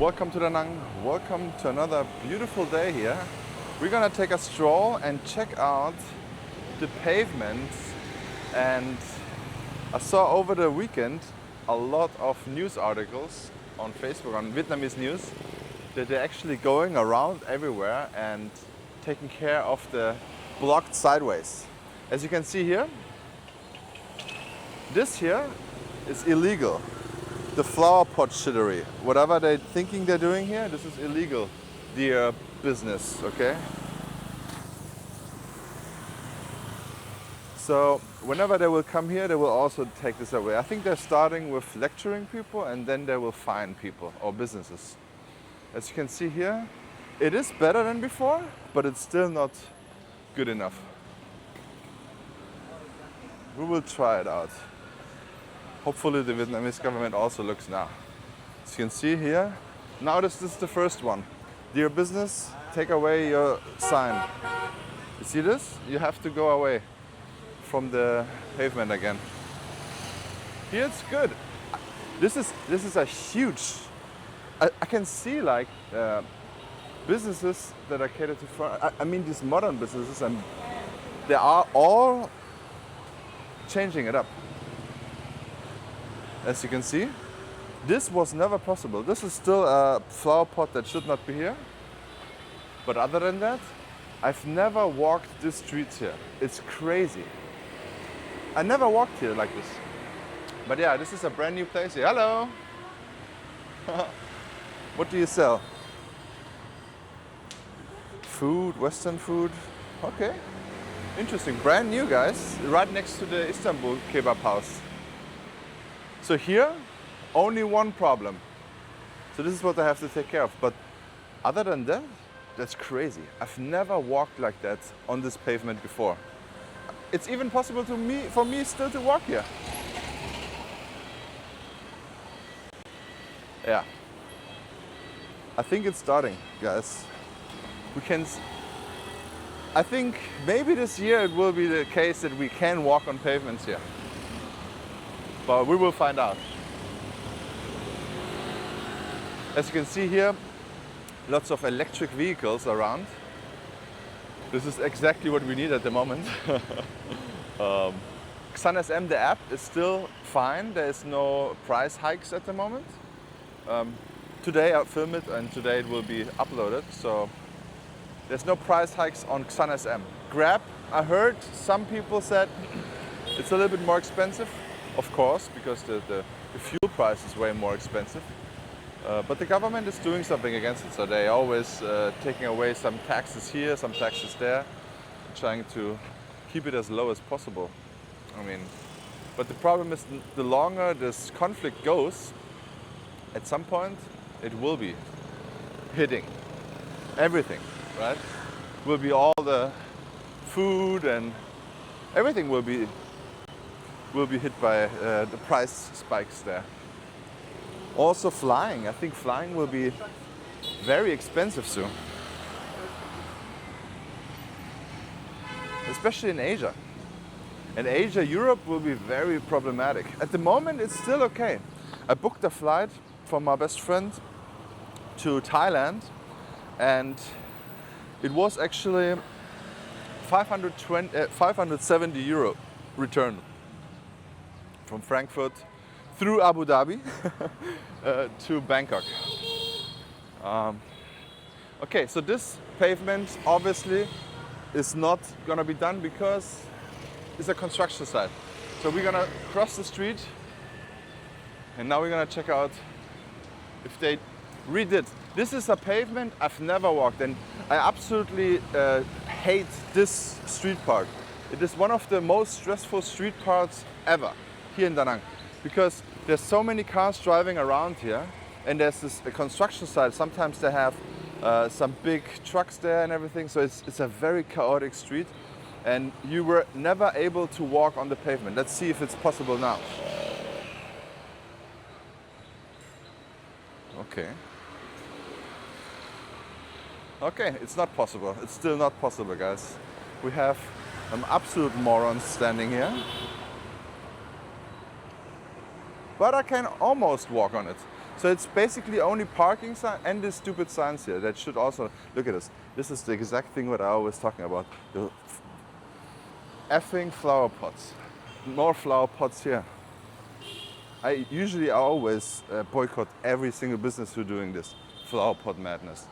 Welcome to Da Nang. Welcome to another beautiful day here. We're gonna take a stroll and check out the pavements. And I saw over the weekend a lot of news articles on Facebook, on Vietnamese news, that they're actually going around everywhere and taking care of the blocked sideways. As you can see here, this here is illegal. The flower pot shittery, whatever they're thinking they're doing here, this is illegal, their business, okay? So whenever they will come here, they will also take this away. I think they're starting with lecturing people and then they will fine people or businesses. As you can see here, it is better than before, but it's still not good enough. We will try it out. Hopefully the Vietnamese government also looks now. As you can see here, now this is the first one. Dear business, take away your sign. You see this? You have to go away from the pavement again. Here it's good. This is a huge, I can see like businesses that are catered to front. I mean these modern businesses, and they are all changing it up. As you can see, this was never possible. This is still a flower pot that should not be here. But other than that, I've never walked this street here. It's crazy. I never walked here like this. But yeah, this is a brand new place here. Hello! What do you sell? Food, Western food. Okay, interesting. Brand new, guys. Right next to the Istanbul kebab house. So here, only one problem. So this is what I have to take care of. But other than that, that's crazy. I've never walked like that on this pavement before. It's even possible for me still to walk here. Yeah. I think it's starting, guys. I think maybe this year it will be the case that we can walk on pavements here. But we will find out. As you can see here, lots of electric vehicles around. This is exactly what we need at the moment. XanSM, the app, is still fine. There is no price hikes at the moment. Today I film it and today it will be uploaded. So there's no price hikes on XanSM. Grab, I heard some people said it's a little bit more expensive. Of course, because the fuel price is way more expensive. But the government is doing something against it. So they always taking away some taxes here, some taxes there, trying to keep it as low as possible. I mean, but the problem is the longer this conflict goes, at some point it will be hitting everything, right? Will be all the food and everything will be hit by the price spikes there. Also flying. I think flying will be very expensive soon. Especially in Asia. In Asia, Europe will be very problematic. At the moment, it's still okay. I booked a flight for my best friend to Thailand, and it was actually 570 euro return. From Frankfurt through Abu Dhabi to Bangkok. Okay, so this pavement obviously is not gonna be done because it's a construction site. So we're gonna cross the street and now we're gonna check out if they redid. This is a pavement I've never walked, and I absolutely hate this street part. It is one of the most stressful street parts ever here in Da Nang, because there's so many cars driving around here, and there's this construction site. Sometimes they have some big trucks there and everything, so it's a very chaotic street, and you were never able to walk on the pavement. Let's see if it's possible now. Okay, it's not possible. It's still not possible, guys. We have absolute morons standing here. But I can almost walk on it. So it's basically only parking sign and the stupid signs here that should also, look at this. This is the exact thing what I always talking about. The effing flower pots. More flower pots here. I always boycott every single business who's doing this flower pot madness.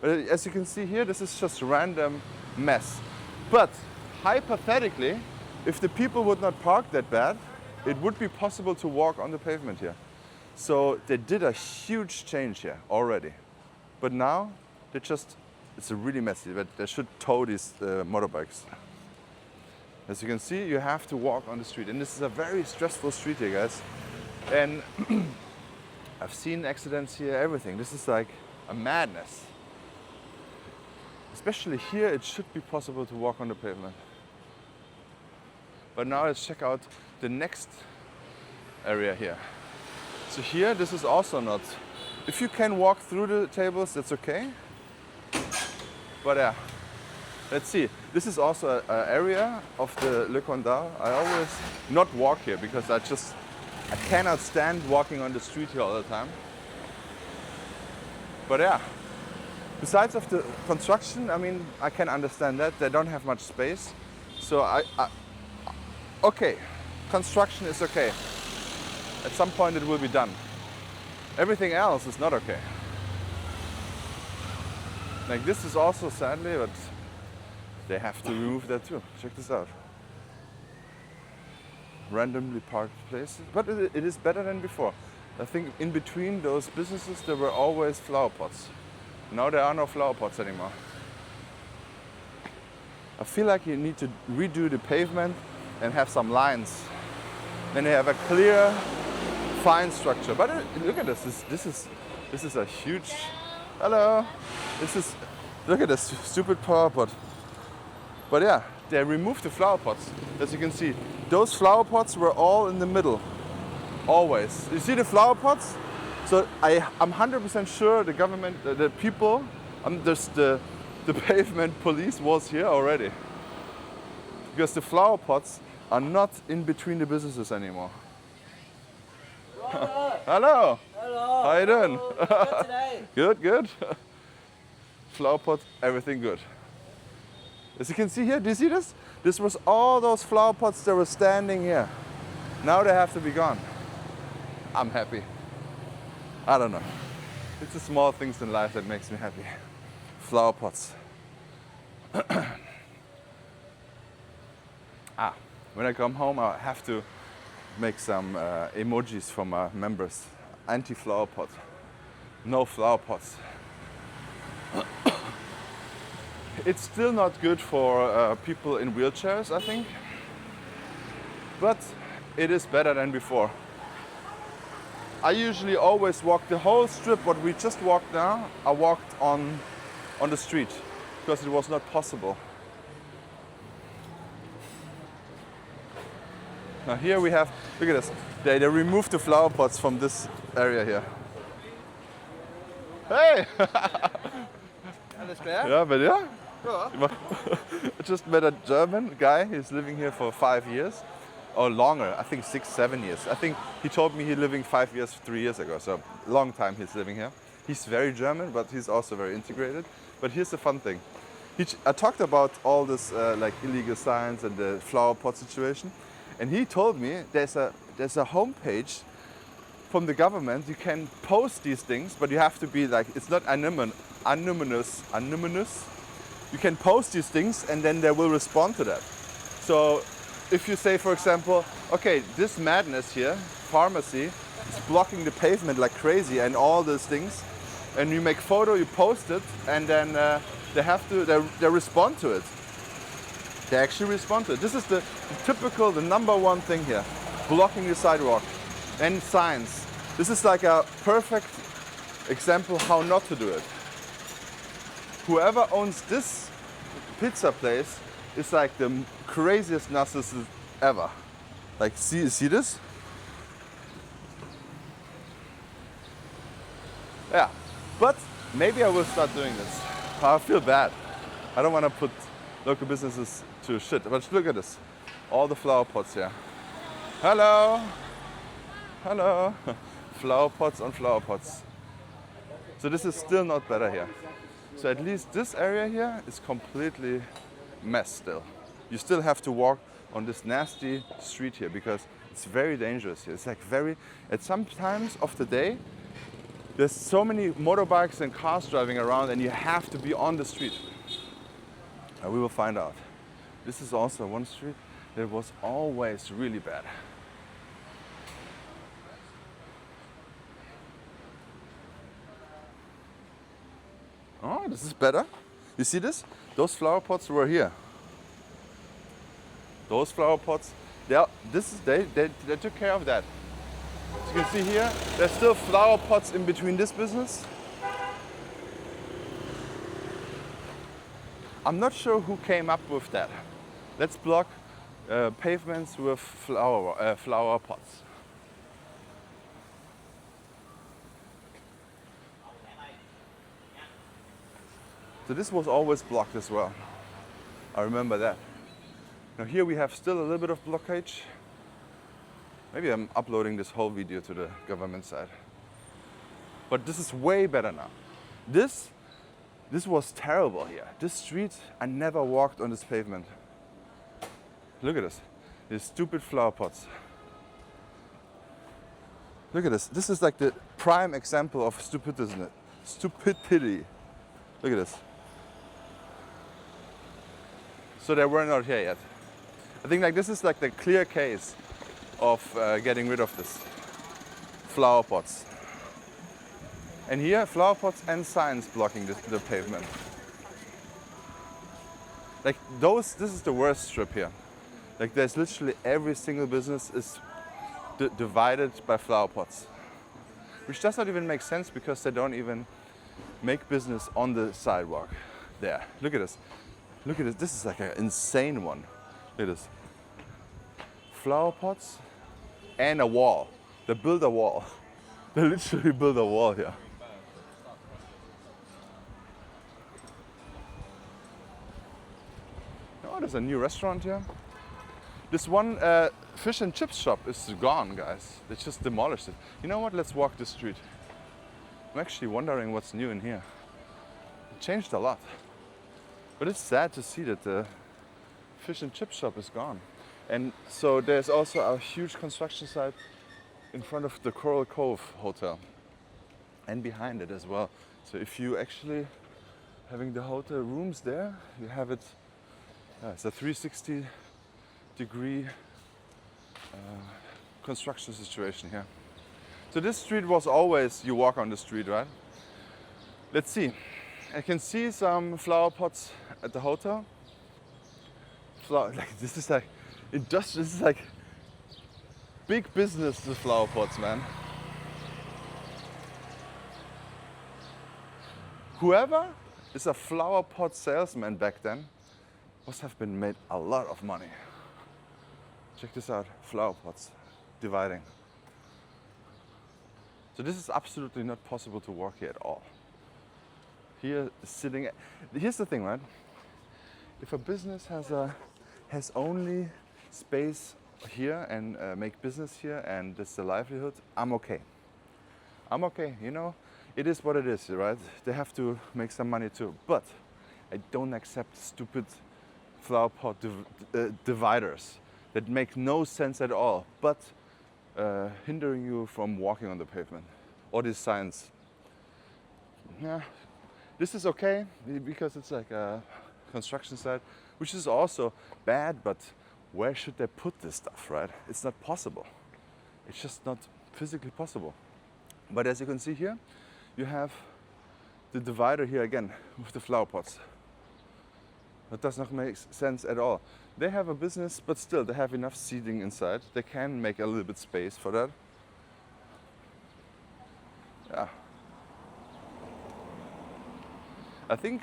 But as you can see here, this is just random mess. But hypothetically, if the people would not park that bad, it would be possible to walk on the pavement here. So they did a huge change here already. But now, it's really messy, but they should tow these motorbikes. As you can see, you have to walk on the street. And this is a very stressful street here, guys. And I've seen accidents here, everything. This is like a madness. Especially here, it should be possible to walk on the pavement. But now let's check out the next area here. So here, this is also not, if you can walk through the tables, that's okay. But yeah, let's see. This is also an area of the Le Condal. I always not walk here because I cannot stand walking on the street here all the time. But yeah, besides of the construction, I mean, I can understand that. They don't have much space. So okay, construction is okay. At some point it will be done. Everything else is not okay. Like this is also sadly, but they have to remove that too. Check this out. Randomly parked places, but it is better than before. I think in between those businesses there were always flower pots. Now there are no flower pots anymore. I feel like you need to redo the pavement and have some lines. Then you have a clear, fine structure. But look at this. This is a huge. Hello. Look at this stupid power pot. But yeah, they removed the flower pots. As you can see, those flower pots were all in the middle. Always. You see the flower pots? So I'm 100% sure the government, the people, the pavement police was here already. Because the flower pots are not in between the businesses anymore. Hello. Hello. How you doing? Good today. Good. Flower pot, everything good. As you can see here, do you see this? This was all those flower pots that were standing here. Now they have to be gone. I'm happy. I don't know. It's the small things in life that makes me happy. Flower pots. When I come home, I have to make some emojis for my members. Anti-flower pot. No flower pots. It's still not good for people in wheelchairs, I think. But it is better than before. I usually always walk the whole strip, what we just walked now, I walked on the street because it was not possible. Now here we have, look at this, they removed the flower pots from this area here. Hey! Alles klar? Ja, bei dir? Ja. I just met a German guy, he's living here for 5 years. Or longer, I think 6, 7 years. I think he told me he's living 5 years, 3 years ago, so long time he's living here. He's very German, but he's also very integrated. But here's the fun thing. I talked about all this like illegal signs and the flower pot situation, and he told me there's a homepage from the government. You can post these things, but you have to be like, it's not anonymous. You can post these things and then they will respond to that. So if you say, for example, okay, this madness here, pharmacy, is blocking the pavement like crazy and all those things, and you make photo, you post it, and then they respond to it. They actually respond to it. This is the typical, the number one thing here, blocking the sidewalk and signs. This is like a perfect example how not to do it. Whoever owns this pizza place is like the craziest narcissist ever. Like, see this? Yeah, but maybe I will start doing this. I feel bad. I don't want to put local businesses to shit, but look at this. All the flower pots here. Hello. flower pots on flower pots. So this is still not better here. So at least this area here is completely mess still. You still have to walk on this nasty street here because it's very dangerous here. It's like at some times of the day, there's so many motorbikes and cars driving around and you have to be on the street. And we will find out. This is also one street that was always really bad. Oh, this is better. You see this? Those flower pots were here. Those flower pots, they took care of that. As you can see here, there's still flower pots in between this business. I'm not sure who came up with that. Let's block pavements with flower pots. So this was always blocked as well. I remember that. Now here we have still a little bit of blockage. Maybe I'm uploading this whole video to the government side. But this is way better now. This was terrible here. This street, I never walked on this pavement. Look at this. These stupid flower pots. Look at this. This is like the prime example of stupidity, isn't it? Stupidity. Look at this. So they were not here yet. I think like this is like the clear case of getting rid of this flower pots. And here, flower pots and signs blocking the pavement. Like this is the worst strip here. Like there's literally every single business is divided by flower pots. Which does not even make sense because they don't even make business on the sidewalk there. Look at this. Look at this. This is like an insane one. Look at this. Flower pots and a wall. They build a wall. They literally build a wall here. Oh, there's a new restaurant here. This one fish and chips shop is gone, guys. They just demolished it. You know what? Let's walk this street. I'm actually wondering what's new in here. It changed a lot. But it's sad to see that the fish and chip shop is gone. And so there's also a huge construction site in front of the Coral Cove Hotel. And behind it as well. So if you actually having the hotel rooms there, you have it, it's a 360-degree construction situation here. So this street was always, you walk on the street, right? Let's see. I can see some flower pots at the hotel. This is like industrial. This is like big business. The flower pots, man. Whoever is a flower pot salesman back then must have been made a lot of money. Check this out, flower pots dividing. So this is absolutely not possible to walk here at all. Here sitting, here's the thing, right? If a business has only space here and make business here and it's the livelihood, I'm okay. I'm okay, you know, it is what it is, right? They have to make some money too, but I don't accept stupid flower pot dividers that make no sense at all, but hindering you from walking on the pavement. Or these signs. Yeah. This is okay because it's like a construction site, which is also bad, but where should they put this stuff, right? It's not possible. It's just not physically possible. But as you can see here, you have the divider here again with the flower pots. That does not make sense at all. They have a business, but still they have enough seating inside. They can make a little bit space for that. Yeah. I think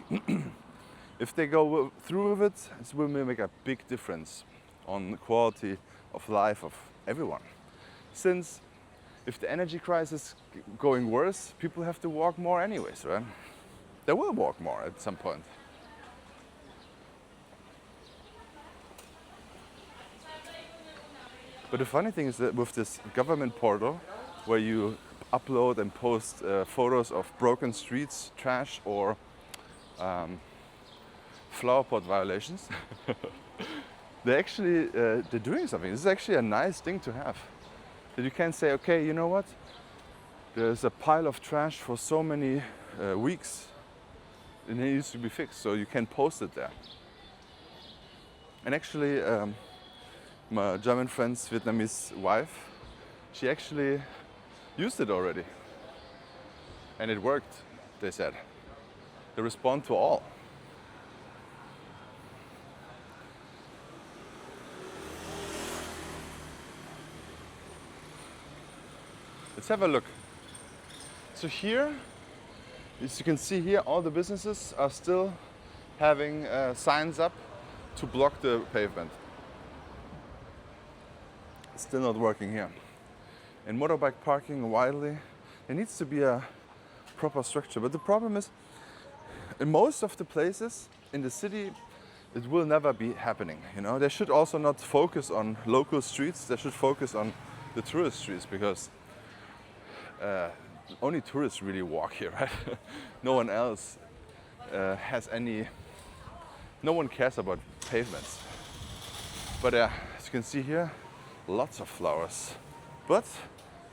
if they go through with it, it will make a big difference on the quality of life of everyone. Since if the energy crisis is going worse, people have to walk more anyways, right? They will walk more at some point. But the funny thing is that with this government portal, where you upload and post photos of broken streets, trash, or flower pot violations. They're doing something. This is actually a nice thing to have. That you can say, okay, you know what? There's a pile of trash for so many weeks, and it needs to be fixed. So you can post it there. And actually, my German friend's Vietnamese wife, she actually used it already. And it worked, they said. They respond to all. Let's have a look. So here, as you can see here, all the businesses are still having signs up to block the pavement. It's still not working here. And motorbike parking widely, there needs to be a proper structure. But the problem is, in most of the places in the city, it will never be happening. You know, they should also not focus on local streets. They should focus on the tourist streets, because only tourists really walk here, right? No one else has any. No one cares about pavements. But as you can see here, lots of flowers. But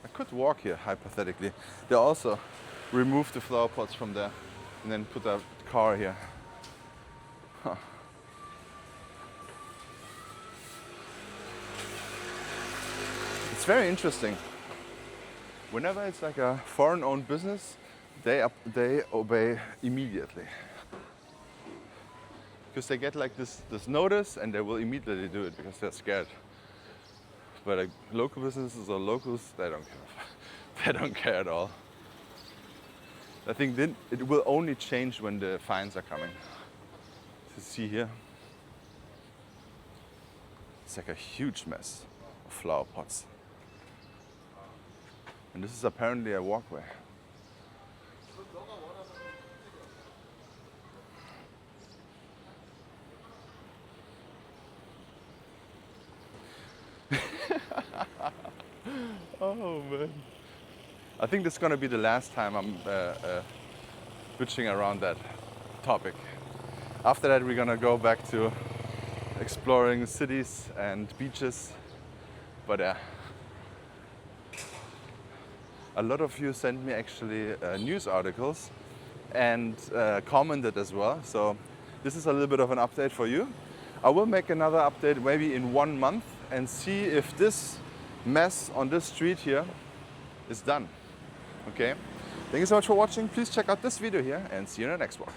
I could walk here, hypothetically. They also remove the flower pots from there and then put a car here. Huh. It's very interesting. Whenever it's like a foreign-owned business, they obey immediately. Because they get like this notice and they will immediately do it because they're scared. But like local businesses or locals, they don't care. They don't care at all. I think then it will only change when the fines are coming. You see here, it's like a huge mess of flower pots. And this is apparently a walkway. Oh man. I think this is going to be the last time I'm bitching around that topic. After that we're going to go back to exploring cities and beaches. But a lot of you sent me actually news articles and commented as well. So this is a little bit of an update for you. I will make another update maybe in 1 month and see if this mess on this street here is done. Okay? Thank you so much for watching. Please check out this video here and see you in the next one.